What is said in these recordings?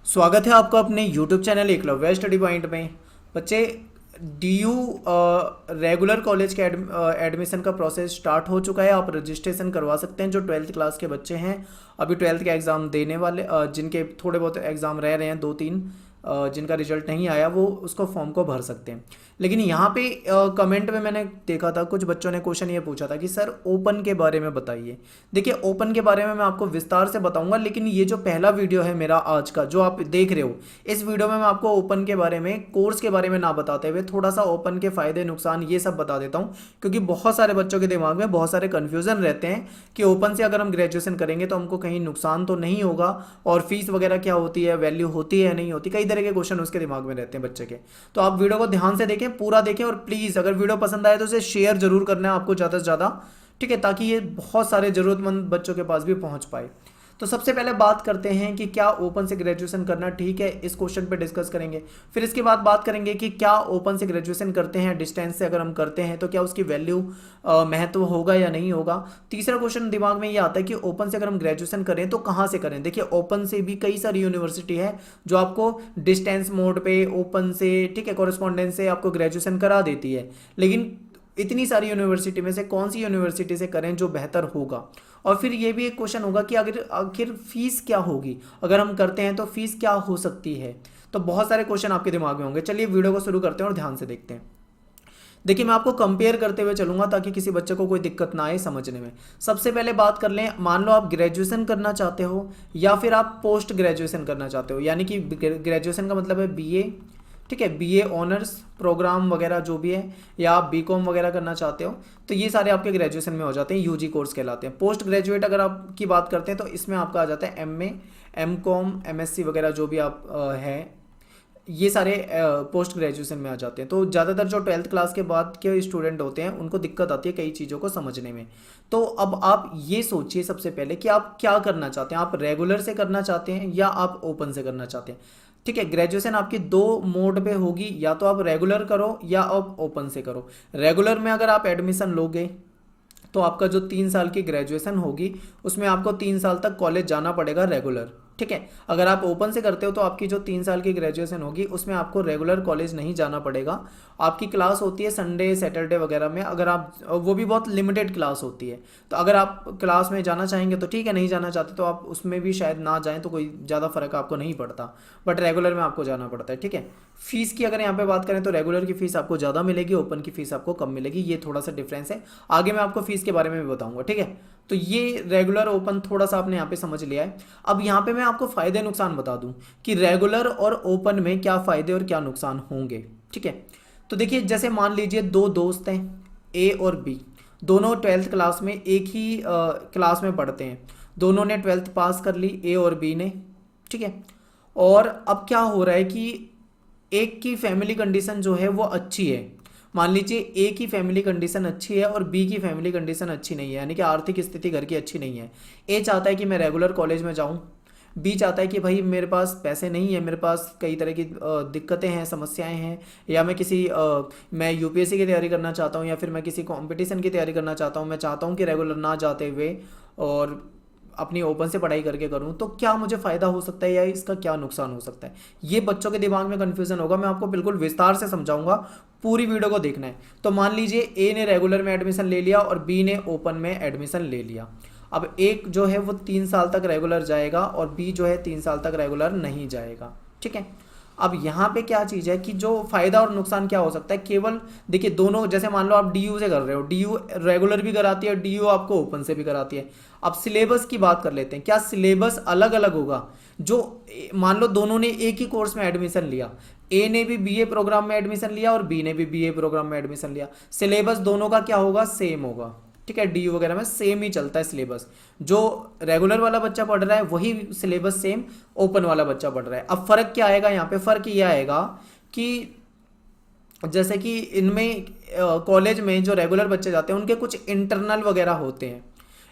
स्वागत है आपका अपने YouTube channel Eklavya study point में। बच्चे DU रेगुलर कॉलेज के एडमिशन का प्रोसेस स्टार्ट हो चुका है। आप रजिस्ट्रेशन करवा सकते हैं जो 12th क्लास के बच्चे हैं, अभी 12th के एग्ज़ाम देने वाले, जिनके थोड़े बहुत एग्ज़ाम रह रहे हैं, 2-3 जिनका रिजल्ट नहीं आया, वो उसको फॉर्म को भर सकते हैं। लेकिन यहाँ पे कमेंट में मैंने देखा था कुछ बच्चों ने क्वेश्चन ये पूछा था कि सर ओपन के बारे में बताइए। देखिए ओपन के बारे में मैं आपको विस्तार से बताऊंगा, लेकिन ये जो पहला वीडियो है मेरा आज का जो आप देख रहे हो, इस वीडियो में मैं आपको ओपन के बारे में, कोर्स के बारे में ना बताते हुए थोड़ा सा ओपन के फायदे नुकसान ये सब बता देता हूँ, क्योंकि बहुत सारे बच्चों के दिमाग में बहुत सारे कन्फ्यूजन रहते हैं कि ओपन से अगर हम ग्रेजुएशन करेंगे तो हमको कहीं नुकसान तो नहीं होगा, और फीस वगैरह क्या होती है, वैल्यू होती है नहीं होती, कई तरह के क्वेश्चन उसके दिमाग में रहते हैं बच्चे के। तो आप वीडियो को ध्यान से देखें, पूरा देखें, और प्लीज़ अगर वीडियो पसंद आए तो इसे शेयर जरूर करना है आपको ज़्यादा से ज़्यादा, ठीक है, ताकि ये बहुत सारे ज़रूरतमंद बच्चों के पास भी पहुंच पाए। तो सबसे पहले बात करते हैं कि क्या ओपन से ग्रेजुएशन करना ठीक है, इस क्वेश्चन पे डिस्कस करेंगे। फिर इसके बाद बात करेंगे कि क्या ओपन से ग्रेजुएशन करते हैं, डिस्टेंस से अगर हम करते हैं तो क्या उसकी वैल्यू महत्व होगा या नहीं होगा। तीसरा क्वेश्चन दिमाग में ये आता है कि ओपन से अगर हम ग्रेजुएशन करें तो कहाँ से करें। देखिए ओपन से भी कई सारी यूनिवर्सिटी है जो आपको डिस्टेंस मोड पे ओपन से, ठीक है, कॉरेस्पॉन्डेंस से आपको ग्रेजुएशन करा देती है, लेकिन इतनी सारी यूनिवर्सिटी में से कौन सी यूनिवर्सिटी से करें जो बेहतर होगा। और फिर ये भी एक क्वेश्चन होगा कि अगर आखिर फीस क्या होगी, अगर हम करते हैं तो फीस क्या हो सकती है। तो बहुत सारे क्वेश्चन आपके दिमाग में होंगे। चलिए वीडियो को शुरू करते हैं और ध्यान से देखते हैं। देखिए मैं आपको कंपेयर करते हुए चलूंगा ताकि किसी बच्चे को कोई दिक्कत ना आए समझने में। सबसे पहले बात कर लें, मान लो आप ग्रेजुएशन करना चाहते हो या फिर आप पोस्ट ग्रेजुएशन करना चाहते हो, यानी कि ग्रेजुएशन का मतलब है बीए, ठीक है, बीए ऑनर्स प्रोग्राम वगैरह जो भी है, या आप बीकॉम वगैरह करना चाहते हो, तो ये सारे आपके ग्रेजुएशन में हो जाते हैं, यूजी कोर्स कहलाते हैं। पोस्ट ग्रेजुएट अगर आप की बात करते हैं तो इसमें आपका आ जाता है एमए, एमकॉम, एमएससी वगैरह जो भी आप हैं, ये सारे पोस्ट ग्रेजुएशन में आ जाते हैं। तो ज़्यादातर जो 12th क्लास के बाद के स्टूडेंट होते हैं उनको दिक्कत आती है कई चीज़ों को समझने में। तो अब आप ये सोचिए सबसे पहले कि आप क्या करना चाहते हैं, आप रेगुलर से करना चाहते हैं या आप ओपन से करना चाहते हैं। ठीक है, ग्रेजुएशन आपकी दो मोड पे होगी, या तो आप रेगुलर करो या आप ओपन से करो। रेगुलर में अगर आप एडमिशन लोगे तो आपका जो 3 साल की ग्रेजुएशन होगी उसमें आपको 3 साल तक कॉलेज जाना पड़ेगा रेगुलर, ठीक है। अगर आप ओपन से करते हो तो आपकी जो 3 साल की ग्रेजुएशन होगी उसमें आपको रेगुलर कॉलेज नहीं जाना पड़ेगा। आपकी क्लास होती है संडे सैटरडे वगैरह में, अगर आप, वो भी बहुत लिमिटेड क्लास होती है, तो अगर आप क्लास में जाना चाहेंगे तो ठीक है, नहीं जाना चाहते तो आप उसमें भी शायद ना जाएं तो कोई ज़्यादा फर्क आपको नहीं पड़ता, बट रेगुलर में आपको जाना पड़ता है, ठीक है। फीस की अगर यहाँ पे बात करें तो रेगुलर की फीस आपको ज़्यादा मिलेगी, ओपन की फीस आपको कम मिलेगी, ये थोड़ा सा डिफरेंस है। आगे मैं आपको फीस के बारे में भी बताऊंगा, ठीक है। तो ये रेगुलर ओपन थोड़ा सा आपने यहाँ पे समझ लिया है। अब यहाँ पे मैं आपको फायदे नुकसान बता दूं कि रेगुलर और ओपन में क्या फायदे और क्या नुकसान होंगे, ठीक है। तो देखिए जैसे मान लीजिए दो दोस्त हैं, ए और बी, दोनों 12th क्लास में एक ही क्लास में पढ़ते हैं, दोनों ने 12th पास कर ली, ए और बी ने, ठीक है। और अब क्या हो रहा है कि एक की फैमिली कंडीशन जो है वो अच्छी है, मान लीजिए ए की फैमिली कंडीशन अच्छी है और बी की फैमिली कंडीशन अच्छी नहीं है, यानी कि आर्थिक स्थिति घर की अच्छी नहीं है। ए चाहता है कि मैं रेगुलर कॉलेज में जाऊं, बी चाहता है कि भाई मेरे पास पैसे नहीं है, मेरे पास कई तरह की दिक्कतें हैं, समस्याएं हैं, या मैं मैं यूपीएससी की तैयारी करना चाहता हूं, या फिर मैं किसी कंपटीशन की तैयारी करना चाहता हूं, मैं चाहता हूं कि रेगुलर ना जाते हुए और अपनी ओपन से पढ़ाई करके करूं, तो क्या मुझे फ़ायदा हो सकता है या इसका क्या नुकसान हो सकता है। ये बच्चों के दिमाग में कन्फ्यूज़न होगा, मैं आपको बिल्कुल विस्तार से समझाऊंगा, पूरी वीडियो को देखना है। तो मान लीजिए ए ने रेगुलर में एडमिशन ले लिया और बी ने ओपन में एडमिशन ले लिया। अब एक जो है वो 3 साल तक रेगुलर जाएगा और बी जो है 3 साल तक रेगुलर नहीं जाएगा, ठीक है। अब यहाँ पे क्या चीज़ है कि जो फायदा और नुकसान क्या हो सकता है, केवल देखिए दोनों, जैसे मान लो आप डीयू से कर रहे हो, डीयू रेगुलर भी कराती है, डीयू आपको ओपन से भी कराती है। अब सिलेबस की बात कर लेते हैं, क्या सिलेबस अलग अलग होगा। जो मान लो दोनों ने एक ही कोर्स में एडमिशन लिया, ए ने भी बीए प्रोग्राम में एडमिशन लिया और बी ने भी बीए प्रोग्राम में एडमिशन लिया, सिलेबस दोनों का क्या होगा, सेम होगा, ठीक है। डीयू वगैरह में सेम ही चलता है सिलेबस, जो रेगुलर वाला बच्चा पढ़ रहा है वही सिलेबस सेम ओपन वाला बच्चा पढ़ रहा है। अब फर्क क्या आएगा यहाँ पे, फर्क ये आएगा कि जैसे कि इनमें कॉलेज में जो रेगुलर बच्चे जाते हैं उनके कुछ इंटरनल वगैरह होते हैं।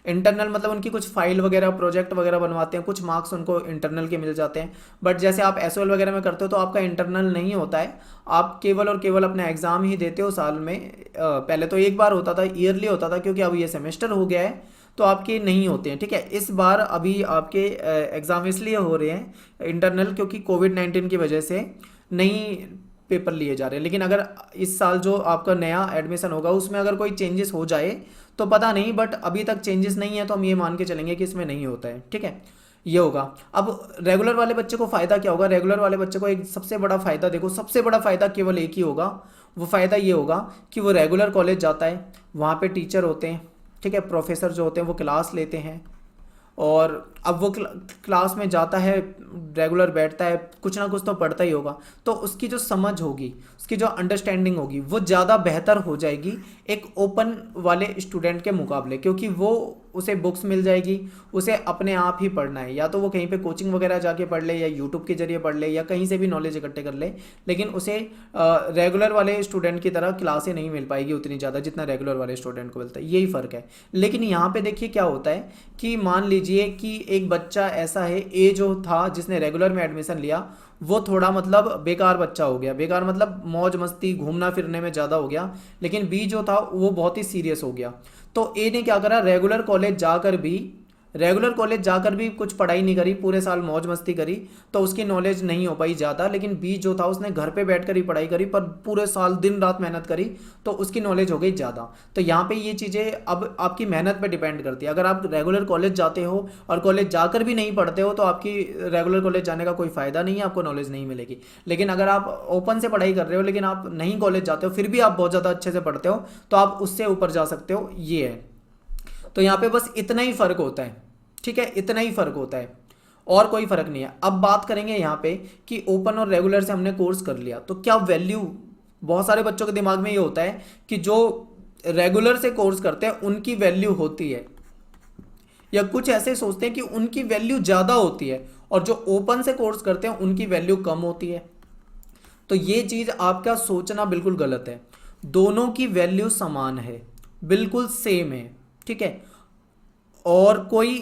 इंटरनल मतलब उनकी कुछ फाइल वगैरह प्रोजेक्ट वगैरह बनवाते हैं, कुछ मार्क्स उनको इंटरनल के मिल जाते हैं। बट जैसे आप एसओएल वगैरह में करते हो तो आपका इंटरनल नहीं होता है, आप केवल और केवल अपना एग्ज़ाम ही देते हो साल में। पहले तो एक बार होता था, ईयरली होता था, क्योंकि अब ये सेमेस्टर हो गया है तो आपके नहीं होते हैं, ठीक है। इस बार अभी आपके एग्ज़ाम इसलिए हो रहे हैं इंटरनल, क्योंकि कोविड-19 की वजह से नहीं पेपर लिए जा रहे हैं। लेकिन अगर इस साल जो आपका नया एडमिशन होगा उसमें अगर कोई चेंजेस हो जाए तो पता नहीं, बट अभी तक चेंजेस नहीं है तो हम ये मान के चलेंगे कि इसमें नहीं होता है, ठीक है। ये होगा। अब रेगुलर वाले बच्चे को फ़ायदा क्या होगा? रेगुलर वाले बच्चे को एक सबसे बड़ा फ़ायदा, देखो सबसे बड़ा फ़ायदा केवल एक ही होगा। वो फ़ायदा ये होगा कि वो रेगुलर कॉलेज जाता है, वहाँ पे टीचर होते हैं, ठीक है, प्रोफेसर जो होते हैं वो क्लास लेते हैं, और अब वो क्लास में जाता है, रेगुलर बैठता है, कुछ ना कुछ तो पढ़ता ही होगा, तो उसकी जो समझ होगी, उसकी जो अंडरस्टैंडिंग होगी वो ज़्यादा बेहतर हो जाएगी एक ओपन वाले स्टूडेंट के मुकाबले, क्योंकि वो उसे बुक्स मिल जाएगी, उसे अपने आप ही पढ़ना है, या तो वो कहीं पे कोचिंग वगैरह जाके पढ़ ले, या यूट्यूब के जरिए पढ़ ले, या कहीं से भी नॉलेज इकट्ठे कर ले, लेकिन उसे रेगुलर वाले स्टूडेंट की तरह क्लासें नहीं मिल पाएगी उतनी ज़्यादा जितना रेगुलर वाले स्टूडेंट को मिलता है, यही फ़र्क है। लेकिन यहाँ पे देखिए क्या होता है कि मान लीजिए कि एक बच्चा ऐसा है, ए जो था जिसने रेगुलर में एडमिशन लिया वो थोड़ा मतलब बेकार बच्चा हो गया, बेकार मतलब मौज मस्ती घूमना फिरने में ज़्यादा हो गया, लेकिन बी जो था वो बहुत ही सीरियस हो गया। तो ए ने क्या करा, रेगुलर कॉलेज जाकर भी कुछ पढ़ाई नहीं करी, पूरे साल मौज मस्ती करी, तो उसकी नॉलेज नहीं हो पाई ज़्यादा। लेकिन बी जो था उसने घर पे बैठ कर ही पढ़ाई करी, पर पूरे साल दिन रात मेहनत करी, तो उसकी नॉलेज हो गई ज़्यादा। तो यहाँ पे ये चीज़ें अब आपकी मेहनत पे डिपेंड करती है। अगर आप रेगुलर कॉलेज जाते हो और कॉलेज जाकर भी नहीं पढ़ते हो तो आपकी रेगुलर कॉलेज जाने का कोई फ़ायदा नहीं है, आपको नॉलेज नहीं मिलेगी। लेकिन अगर आप ओपन से पढ़ाई कर रहे हो लेकिन आप नहीं कॉलेज जाते हो, फिर भी आप बहुत ज़्यादा अच्छे से पढ़ते हो, तो आप उससे ऊपर जा सकते हो, ये है। तो यहाँ पे बस इतना ही फ़र्क होता है, ठीक है, इतना ही फ़र्क होता है, और कोई फ़र्क नहीं है। अब बात करेंगे यहाँ पे कि ओपन और रेगुलर से हमने कोर्स कर लिया तो क्या वैल्यू, बहुत सारे बच्चों के दिमाग में ये होता है कि जो रेगुलर से कोर्स करते हैं उनकी वैल्यू होती है, या कुछ ऐसे सोचते हैं कि उनकी वैल्यू ज़्यादा होती है, और जो ओपन से कोर्स करते हैं उनकी वैल्यू कम होती है। तो ये चीज़ आपका सोचना बिल्कुल गलत है। दोनों की वैल्यू समान है, बिल्कुल सेम है, ठीक है। और कोई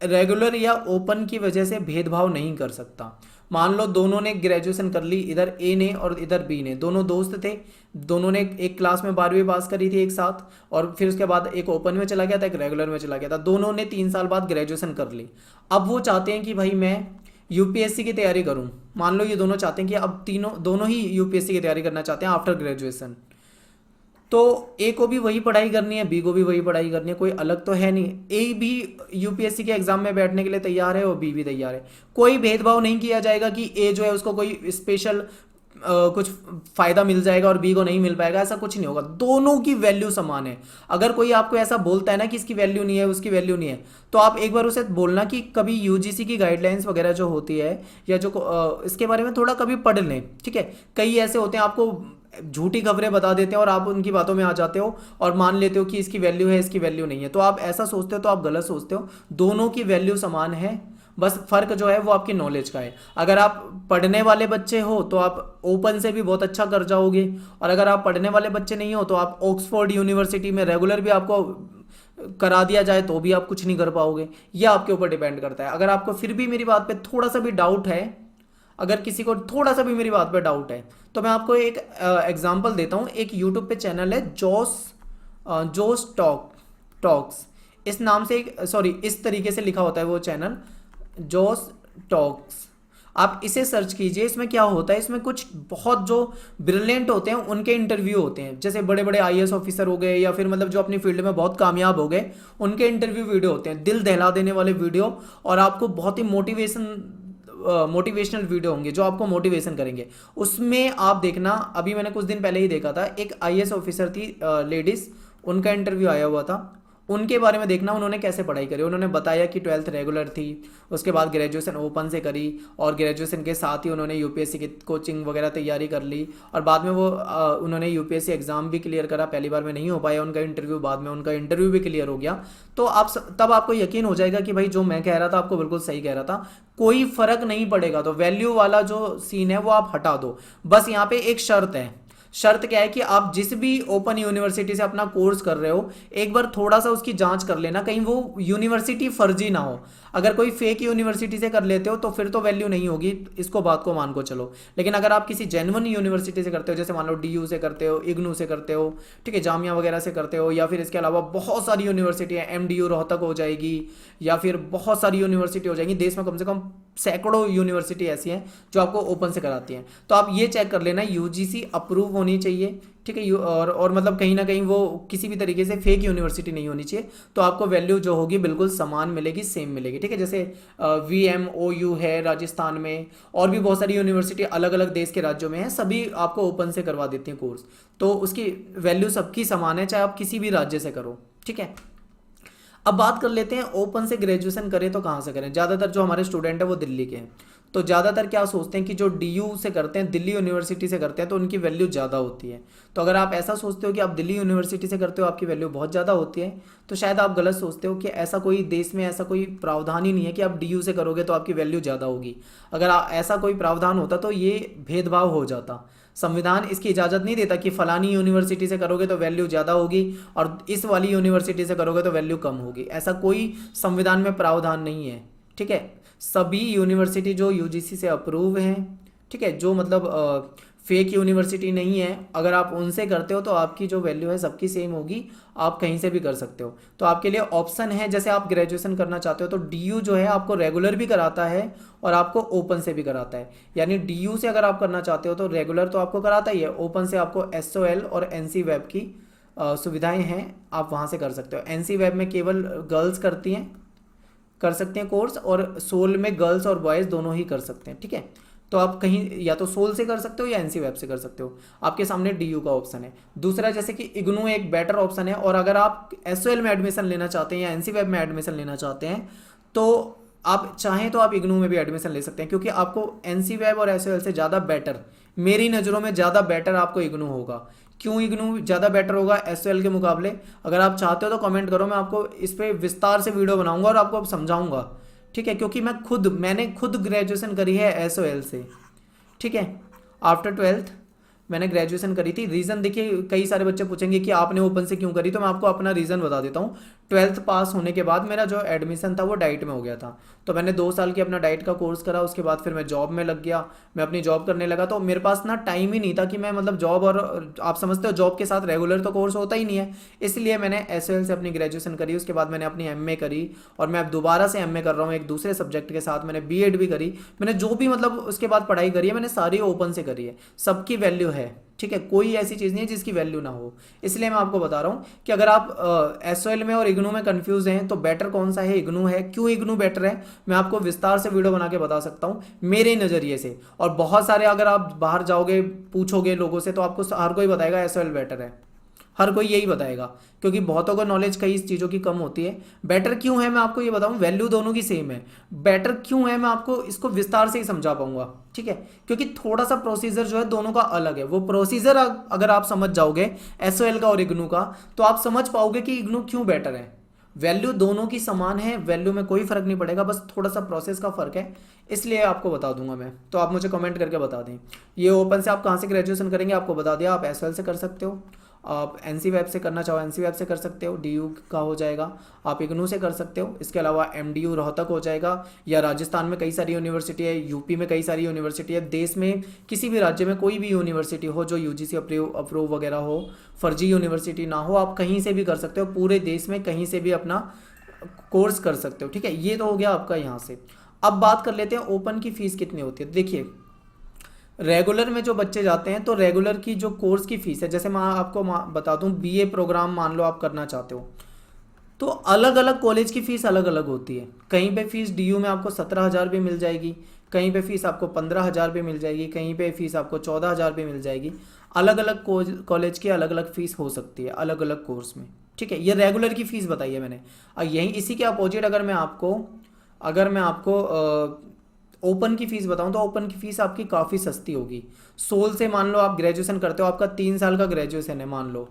रेगुलर या ओपन की वजह से भेदभाव नहीं कर सकता। मान लो दोनों ने ग्रेजुएशन कर ली, इधर ए ने और इधर बी ने, दोनों दोस्त थे, दोनों ने एक क्लास में 12वीं पास करी थी एक साथ, और फिर उसके बाद एक ओपन में चला गया था, एक रेगुलर में चला गया था, दोनों ने 3 साल बाद ग्रेजुएशन कर ली। अब वो चाहते हैं कि भाई मैं यूपीएससी की तैयारी करूं। मान लो ये दोनों चाहते हैं कि अब दोनों ही यूपीएससी की तैयारी करना चाहते हैं आफ्टर ग्रेजुएशन। तो ए को भी वही पढ़ाई करनी है, बी को भी वही पढ़ाई करनी है, कोई अलग तो है नहीं। ए भी यूपीएससी के एग्जाम में बैठने के लिए तैयार है और बी भी तैयार है। कोई भेदभाव नहीं किया जाएगा कि ए जो है उसको कोई स्पेशल कुछ फायदा मिल जाएगा और बी को नहीं मिल पाएगा, ऐसा कुछ नहीं होगा। दोनों की वैल्यू समान है। अगर कोई आपको ऐसा बोलता है ना कि इसकी वैल्यू नहीं है, उसकी वैल्यू नहीं है, तो आप एक बार उसे बोलना कि कभी यूजीसी की गाइडलाइंस वगैरह जो होती है, या जो इसके बारे में थोड़ा कभी पढ़ लें, ठीक है। कई ऐसे होते हैं आपको झूठी खबरें बता देते हैं और आप उनकी बातों में आ जाते हो और मान लेते हो कि इसकी वैल्यू है, इसकी वैल्यू नहीं है। तो आप ऐसा सोचते हो तो आप गलत सोचते हो। दोनों की वैल्यू समान है, बस फर्क जो है वो आपकी नॉलेज का है। अगर आप पढ़ने वाले बच्चे हो तो आप ओपन से भी बहुत अच्छा कर जाओगे, और अगर आप पढ़ने वाले बच्चे नहीं हो तो आप ऑक्सफोर्ड यूनिवर्सिटी में रेगुलर भी आपको करा दिया जाए तो भी आप कुछ नहीं कर पाओगे। यह आपके ऊपर डिपेंड करता है। अगर आपको फिर भी मेरी बात पे थोड़ा सा भी डाउट है, अगर किसी को थोड़ा सा भी मेरी बात पे डाउट है, तो मैं आपको एक एग्जांपल देता हूँ। एक यूट्यूब पे चैनल है जोस टॉक्स, इस नाम से, इस तरीके से लिखा होता है वो चैनल, जोस टॉक्स। आप इसे सर्च कीजिए। इसमें क्या होता है, इसमें कुछ बहुत जो ब्रिलियंट होते हैं उनके इंटरव्यू होते हैं, जैसे बड़े बड़े आईएएस ऑफिसर हो गए, या फिर मतलब जो अपनी फील्ड में बहुत कामयाब हो गए, उनके इंटरव्यू वीडियो होते हैं, दिल दहला देने वाले वीडियो, और आपको बहुत ही मोटिवेशनल वीडियो होंगे जो आपको मोटिवेशन करेंगे। उसमें आप देखना, अभी मैंने कुछ दिन पहले ही देखा था, एक आईएएस ऑफिसर थी, लेडीज, उनका इंटरव्यू आया हुआ था। उनके बारे में देखना उन्होंने कैसे पढ़ाई करी। उन्होंने बताया कि 12th रेगुलर थी, उसके बाद ग्रेजुएशन ओपन से करी, और ग्रेजुएशन के साथ ही उन्होंने यूपीएससी की कोचिंग वगैरह तैयारी कर ली, और बाद में वो उन्होंने यूपीएससी एग्ज़ाम भी क्लियर करा। पहली बार में नहीं हो पाया उनका इंटरव्यू, बाद में उनका इंटरव्यू भी क्लियर हो गया। तो तब आपको यकीन हो जाएगा कि भाई जो मैं कह रहा था आपको बिल्कुल सही कह रहा था, कोई फ़र्क नहीं पड़ेगा। तो वैल्यू वाला जो सीन है वो आप हटा दो। बस यहाँ पे एक शर्त है। शर्त क्या है कि आप जिस भी ओपन यूनिवर्सिटी से अपना कोर्स कर रहे हो, एक बार थोड़ा सा उसकी जांच कर लेना, कहीं वो यूनिवर्सिटी फर्जी ना हो। अगर कोई फेक यूनिवर्सिटी से कर लेते हो तो फिर तो वैल्यू नहीं होगी, इसको बात को मान को चलो। लेकिन अगर आप किसी जेन्युइन यूनिवर्सिटी से करते हो, जैसे मान लो डीयू से करते हो, इग्नू से करते हो, ठीक है, जामिया वगैरह से करते हो, या फिर इसके अलावा बहुत सारी यूनिवर्सिटी है, एमडीयू रोहतक हो जाएगी, या फिर बहुत सारी यूनिवर्सिटी हो जाएगी, देश में कम से कम सैकड़ों यूनिवर्सिटी ऐसी हैं जो आपको ओपन से कराती हैं। तो आप ये चेक कर लेना यूजीसी अप्रूव होनी चाहिए, ठीक है, और मतलब कहीं ना कहीं वो किसी भी तरीके से फेक यूनिवर्सिटी नहीं होनी चाहिए, तो आपको वैल्यू जो होगी बिल्कुल समान मिलेगी, सेम मिलेगी, ठीक है। जैसे VMOU है राजस्थान में, और भी बहुत सारी यूनिवर्सिटी अलग अलग देश के राज्यों में है, सभी आपको ओपन से करवा देती हैं कोर्स, तो उसकी वैल्यू सबकी समान है, चाहे आप किसी भी राज्य से करो, ठीक है। अब बात कर लेते हैं ओपन से ग्रेजुएशन करें तो कहाँ से करें। ज़्यादातर जो हमारे स्टूडेंट है वो दिल्ली के हैं, तो ज़्यादातर क्या सोचते हैं कि जो DU से करते हैं, दिल्ली यूनिवर्सिटी से करते हैं, तो उनकी वैल्यू ज़्यादा होती है। तो अगर आप ऐसा सोचते हो कि आप दिल्ली यूनिवर्सिटी से करते हो आपकी वैल्यू बहुत ज़्यादा होती है, तो शायद आप गलत सोचते हो कि ऐसा कोई देश में ऐसा कोई प्रावधान ही नहीं है कि आप DU से करोगे तो आपकी वैल्यू ज़्यादा होगी। अगर ऐसा कोई प्रावधान होता तो ये भेदभाव हो जाता। संविधान इसकी इजाज़त नहीं देता कि फलानी यूनिवर्सिटी से करोगे तो वैल्यू ज़्यादा होगी और इस वाली यूनिवर्सिटी से करोगे तो वैल्यू कम होगी, ऐसा कोई संविधान में प्रावधान नहीं है, ठीक है। सभी यूनिवर्सिटी जो यूजीसी से अप्रूव हैं, ठीक है, जो मतलब फेक यूनिवर्सिटी नहीं है, अगर आप उनसे करते हो तो आपकी जो वैल्यू है सबकी सेम होगी, आप कहीं से भी कर सकते हो। तो आपके लिए ऑप्शन है, जैसे आप ग्रेजुएशन करना चाहते हो तो DU जो है आपको रेगुलर भी कराता है और आपको ओपन से भी कराता है। यानी DU से अगर आप करना चाहते हो तो रेगुलर तो आपको कराता ही है, ओपन से आपको SOL और NC वेब की सुविधाएं हैं, आप वहाँ से कर सकते हो। NC वेब में केवल गर्ल्स कर सकते हैं कोर्स, और सोल में गर्ल्स और बॉयज़ दोनों ही कर सकते हैं, ठीक है। तो आप कहीं या तो सोल से कर सकते हो या NC वेब से कर सकते हो, आपके सामने DU का ऑप्शन है। दूसरा जैसे कि इग्नू एक बेटर ऑप्शन है, और अगर आप SOL में एडमिशन लेना चाहते हैं या NC वेब में एडमिशन लेना चाहते हैं तो आप चाहें तो आप इग्नू में भी एडमिशन ले सकते हैं, क्योंकि आपको NC वेब और SOL से ज़्यादा बेटर, मेरी नज़रों में ज़्यादा बेटर आपको इग्नू होगा। क्यों इग्नू ज़्यादा बेटर होगा SOL के मुकाबले, अगर आप चाहते हो तो कमेंट करो, मैं आपको इस पर विस्तार से वीडियो बनाऊंगा और आपको समझाऊंगा, ठीक है, क्योंकि मैंने खुद ग्रेजुएशन करी है SOL से, ठीक है। आफ्टर 12th मैंने ग्रेजुएशन करी थी। रीज़न देखिए, कई सारे बच्चे पूछेंगे कि आपने ओपन से क्यों करी, तो मैं आपको अपना रीज़न बता देता हूँ। 12th पास होने के बाद मेरा जो एडमिशन था वो डाइट में हो गया था, तो मैंने 2 साल की अपना डाइट का कोर्स करा, उसके बाद फिर मैं जॉब में लग गया, मैं अपनी जॉब करने लगा, तो मेरे पास ना टाइम ही नहीं था कि मैं मतलब जॉब, और आप समझते हो जॉब के साथ रेगुलर तो कोर्स होता ही नहीं है, इसलिए मैंने SOL से अपनी ग्रेजुएशन करी। उसके बाद मैंने अपनी MA करी, और मैं अब दोबारा से MA कर रहा हूँ एक दूसरे सब्जेक्ट के साथ, मैंने BEd भी करी, मैंने जो भी मतलब उसके बाद पढ़ाई करी है मैंने सारी ओपन से करी है, सबकी वैल्यू है, ठीक है, कोई ऐसी चीज़ नहीं है जिसकी वैल्यू ना हो। इसलिए मैं आपको बता रहा हूँ कि अगर आप SOL में और इग्नू में कंफ्यूज हैं तो बेटर कौन सा है, इग्नू है। क्यों इग्नू बेटर है मैं आपको विस्तार से वीडियो बना के बता सकता हूँ मेरे नज़रिए से, और बहुत सारे अगर आप बाहर जाओगे पूछोगे लोगों से तो आपको हर कोई बताएगा SOL बेटर है, हर कोई यही बताएगा, क्योंकि बहुतों को नॉलेज कई चीज़ों की कम होती है। बेटर क्यों है मैं आपको ये बताऊं, वैल्यू दोनों की सेम है। बेटर क्यों है मैं आपको इसको विस्तार से ही समझा पाऊंगा, ठीक है, क्योंकि थोड़ा सा प्रोसीजर जो है दोनों का अलग है। वो प्रोसीजर अगर आप समझ जाओगे SOL का और इग्नू का, तो आप समझ पाओगे कि इग्नू क्यों बेटर है। वैल्यू दोनों की समान है, वैल्यू में कोई फर्क नहीं पड़ेगा, बस थोड़ा सा प्रोसेस का फर्क है, इसलिए आपको बता दूंगा मैं। तो आप मुझे कमेंट करके बता दें। ये ओपन से आप कहाँ से ग्रेजुएशन करेंगे आपको बता दिया, आप SOL से कर सकते हो, आप NC वेब से करना चाहो NC वेब से कर सकते हो, DU का हो जाएगा, आप इग्नू से कर सकते हो, इसके अलावा MDU रोहतक हो जाएगा, या राजस्थान में कई सारी यूनिवर्सिटी है, यूपी में कई सारी यूनिवर्सिटी है, देश में किसी भी राज्य में कोई भी यूनिवर्सिटी हो जो UGC अप्रूव वगैरह हो, फर्जी यूनिवर्सिटी ना हो, आप कहीं से भी कर सकते हो, पूरे देश में कहीं से भी अपना कोर्स कर सकते हो, ठीक है। ये तो हो गया आपका यहाँ से। अब बात कर लेते हैं ओपन की फ़ीस कितनी होती है। देखिए, रेगुलर में जो बच्चे जाते हैं तो रेगुलर की जो कोर्स की फ़ीस है, जैसे मैं आपको बता दूं BA प्रोग्राम मान लो आप करना चाहते हो, तो अलग अलग कॉलेज की फ़ीस अलग अलग होती है। कहीं पे फ़ीस DU में आपको 17,000 भी मिल जाएगी, कहीं पे फ़ीस आपको 15,000 भी मिल जाएगी, कहीं पे फ़ीस आपको 14,000 भी मिल जाएगी। अलग अलग कॉलेज की अलग अलग फ़ीस हो सकती है अलग अलग कोर्स में, ठीक है। ये रेगुलर की फ़ीस बताई है मैंने। और यही इसी के अपोजिट अगर मैं आपको ओपन की फ़ीस बताऊं तो ओपन की फ़ीस आपकी काफ़ी सस्ती होगी। सोल से मान लो आप ग्रेजुएशन करते हो, आपका 3 साल का ग्रेजुएशन है मान लो,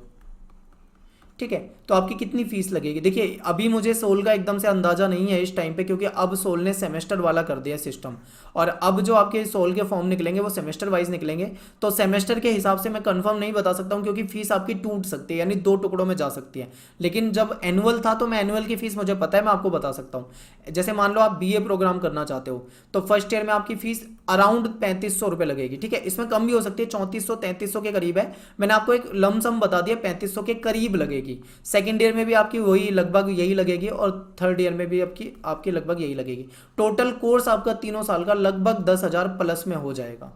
ठीक है। तो आपकी कितनी फीस लगेगी, देखिए अभी मुझे सोल का एकदम से अंदाजा नहीं है इस टाइम पे, क्योंकि अब सोल ने सेमेस्टर वाला कर दिया सिस्टम, और अब जो आपके सोल के फॉर्म निकलेंगे वो सेमेस्टर वाइज निकलेंगे, तो सेमेस्टर के हिसाब से मैं कंफर्म नहीं बता सकता हूँ, क्योंकि फीस आपकी टूट सकती है, यानी 2 टुकड़ों में जा सकती है। लेकिन जब एनुअल था तो मैं एनुअल की फीस मुझे पता है, मैं आपको बता सकता हूँ। जैसे मान लो आप बीए प्रोग्राम करना चाहते हो तो फर्स्ट ईयर में आपकी फीस अराउंड 3500 रुपये लगेगी, ठीक है। इसमें कम भी हो सकती है, 3400-3300 के करीब है, मैंने आपको एक लमसम बता दिया, 3500 के करीब लगेगी। सेकेंड ईयर में भी आपकी वही लगभग यही लगेगी, और थर्ड ईयर में भी आपकी लगभग यही लगेगी। टोटल कोर्स आपका 3 साल का लगभग 10,000 प्लस में हो जाएगा,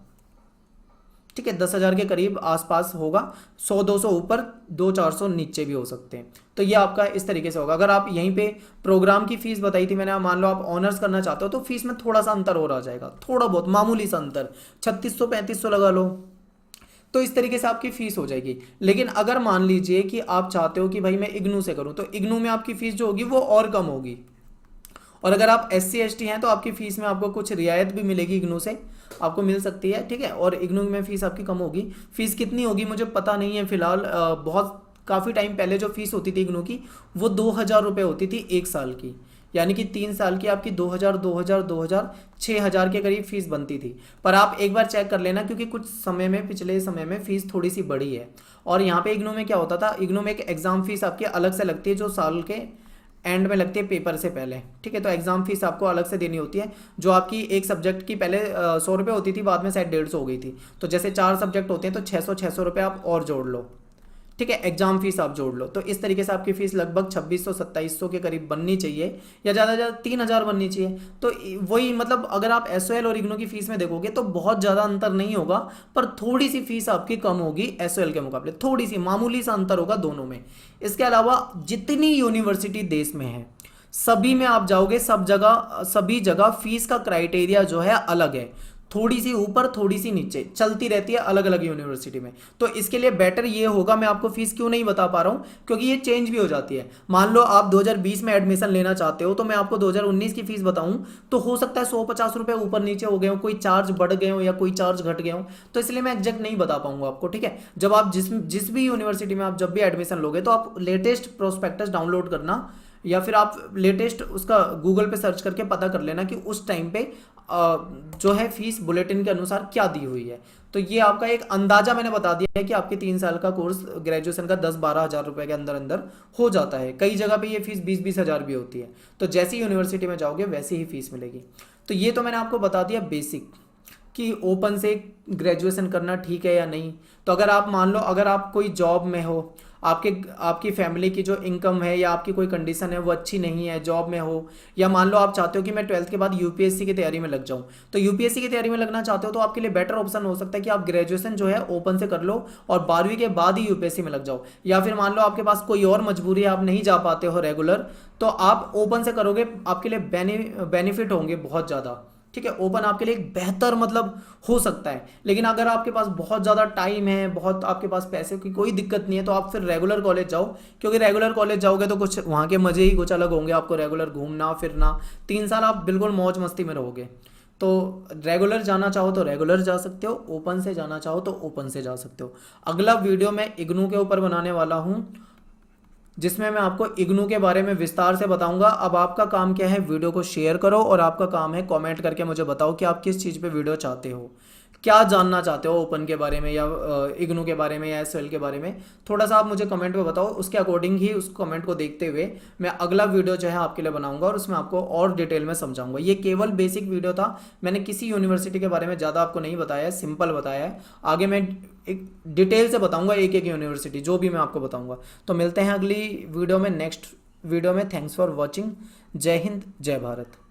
ठीक है। 10,000 के करीब आसपास होगा, 100-200 ऊपर, 200-400 नीचे भी हो सकते हैं। तो ये आपका इस तरीके से होगा। अगर आप यहीं पे प्रोग्राम की फीस बताई थी मैंने, मान लो आप ऑनर्स करना चाहते हो तो फीस में थोड़ा सा अंतर और आ जाएगा, थोड़ा बहुत मामूली सा अंतर, 3600-3500 लगा लो, तो इस तरीके से आपकी फीस हो जाएगी। लेकिन अगर मान लीजिए कि आप चाहते हो कि भाई मैं इग्नू से करूं, तो इग्नू में आपकी फीस जो होगी वो और कम होगी, और अगर आप SC/ST हैं तो आपकी फीस में आपको कुछ रियायत भी मिलेगी, इग्नू से आपको मिल सकती है, ठीक है। और इग्नू में फीस आपकी कम होगी। फीस कितनी होगी मुझे पता नहीं है फिलहाल, बहुत काफ़ी टाइम पहले जो फीस होती थी इग्नू की वो 2,000 रुपये होती थी 1 साल की, यानी कि 3 साल की आपकी 2,000 6,000 के करीब फीस बनती थी। पर आप एक बार चेक कर लेना, क्योंकि कुछ समय में, पिछले समय में फीस थोड़ी सी बढ़ी है। और यहाँ पे इग्नू में क्या होता था, इग्नू में एक एग्जाम फीस आपकी अलग से लगती है, जो साल के एंड में लगती है पेपर से पहले, ठीक है। तो एग्जाम फीस आपको अलग से देनी होती है, जो आपकी एक सब्जेक्ट की पहले 100 रुपये होती थी, बाद में शायद 150 हो गई थी। तो जैसे 4 सब्जेक्ट होते हैं तो 600 रुपये आप और जोड़ लो, ठीक है, एग्जाम फीस आप जोड़ लो। तो इस तरीके से आपकी फीस लगभग 2600-2700 के करीब बननी चाहिए, या ज़्यादा से ज़्यादा 3,000 बननी चाहिए। तो वही मतलब अगर आप SOL और इग्नू की फीस में देखोगे तो बहुत ज़्यादा अंतर नहीं होगा, पर थोड़ी सी फीस आपकी कम होगी SOL के मुकाबले, थोड़ी सी मामूली सा अंतर होगा दोनों में। इसके अलावा जितनी यूनिवर्सिटी देश में है सभी में आप जाओगे, सभी जगह फीस का क्राइटेरिया जो है अलग है, थोड़ी सी ऊपर थोड़ी सी नीचे चलती रहती है अलग अलग यूनिवर्सिटी में। तो इसके लिए बेटर ये होगा, मैं आपको फीस क्यों नहीं बता पा रहा हूँ, क्योंकि ये चेंज भी हो जाती है। मान लो आप 2020 में एडमिशन लेना चाहते हो तो मैं आपको 2019 की फीस बताऊं तो हो सकता है 150 रुपये ऊपर नीचे हो गए हो, कोई चार्ज बढ़ गए हो या कोई चार्ज घट गए हो, तो इसलिए मैं एग्जैक्ट नहीं बता पाऊंगा आपको, ठीक है। जब आप जिस भी यूनिवर्सिटी में आप जब भी एडमिशन लोगे तो आप लेटेस्ट प्रोस्पेक्टस डाउनलोड करना, या फिर आप लेटेस्ट उसका गूगल पे सर्च करके पता कर लेना कि उस टाइम पे जो है फीस बुलेटिन के अनुसार क्या दी हुई है। तो ये आपका एक अंदाजा मैंने बता दिया है कि आपके 3 साल का कोर्स ग्रेजुएशन का 10-12 हज़ार रुपये के अंदर अंदर हो जाता है। कई जगह पे ये फीस 20-20 हज़ार भी होती है। तो जैसी यूनिवर्सिटी में जाओगे वैसी ही फीस मिलेगी। तो ये तो मैंने आपको बता दिया बेसिक, कि ओपन से ग्रेजुएशन करना ठीक है या नहीं। तो अगर आप मान लो अगर आप कोई जॉब में हो, आपकी फैमिली की जो इनकम है या आपकी कोई कंडीशन है वो अच्छी नहीं है, जॉब में हो, या मान लो आप चाहते हो कि मैं 12th के बाद UPSC की तैयारी में लग जाऊं, तो UPSC की तैयारी में लगना चाहते हो तो आपके लिए बेटर ऑप्शन हो सकता है कि आप ग्रेजुएशन जो है ओपन से कर लो और 12वीं के बाद ही UPSC में लग जाओ। या फिर मान लो आपके पास कोई और मजबूरी है, आप नहीं जा पाते हो रेगुलर, तो आप ओपन से करोगे, आपके लिए बेनिफिट होंगे बहुत ज़्यादा, ठीक है। ओपन आपके लिए एक बेहतर मतलब हो सकता है। लेकिन अगर आपके पास बहुत ज़्यादा टाइम है, बहुत आपके पास पैसे की कोई दिक्कत नहीं है, तो आप फिर रेगुलर कॉलेज जाओ, क्योंकि रेगुलर कॉलेज जाओगे तो कुछ वहाँ के मज़े ही कुछ अलग होंगे। आपको रेगुलर घूमना फिरना, 3 साल आप बिल्कुल मौज मस्ती में रहोगे। तो रेगुलर जाना चाहो तो रेगुलर जा सकते हो, ओपन से जाना चाहो तो ओपन से जा सकते हो। अगला वीडियो मैं इग्नू के ऊपर बनाने वाला हूँ, जिसमें मैं आपको इग्नू के बारे में विस्तार से बताऊंगा। अब आपका काम क्या है, वीडियो को शेयर करो, और आपका काम है कमेंट करके मुझे बताओ कि आप किस चीज़ पे वीडियो चाहते हो, क्या जानना चाहते हो ओपन के बारे में या इग्नू के बारे में या SOL के बारे में। थोड़ा सा आप मुझे कमेंट में बताओ, उसके अकॉर्डिंग ही उस कमेंट को देखते हुए मैं अगला वीडियो जो है आपके लिए बनाऊंगा और उसमें आपको और डिटेल में समझाऊंगा। ये केवल बेसिक वीडियो था, मैंने किसी यूनिवर्सिटी के बारे में ज़्यादा आपको नहीं बताया है, सिंपल बताया है। आगे मैं एक डिटेल से बताऊंगा एक एक यूनिवर्सिटी, जो भी मैं आपको बताऊंगा। तो मिलते हैं अगली वीडियो में, नेक्स्ट वीडियो में। Thanks for watching. जय हिंद, जय भारत।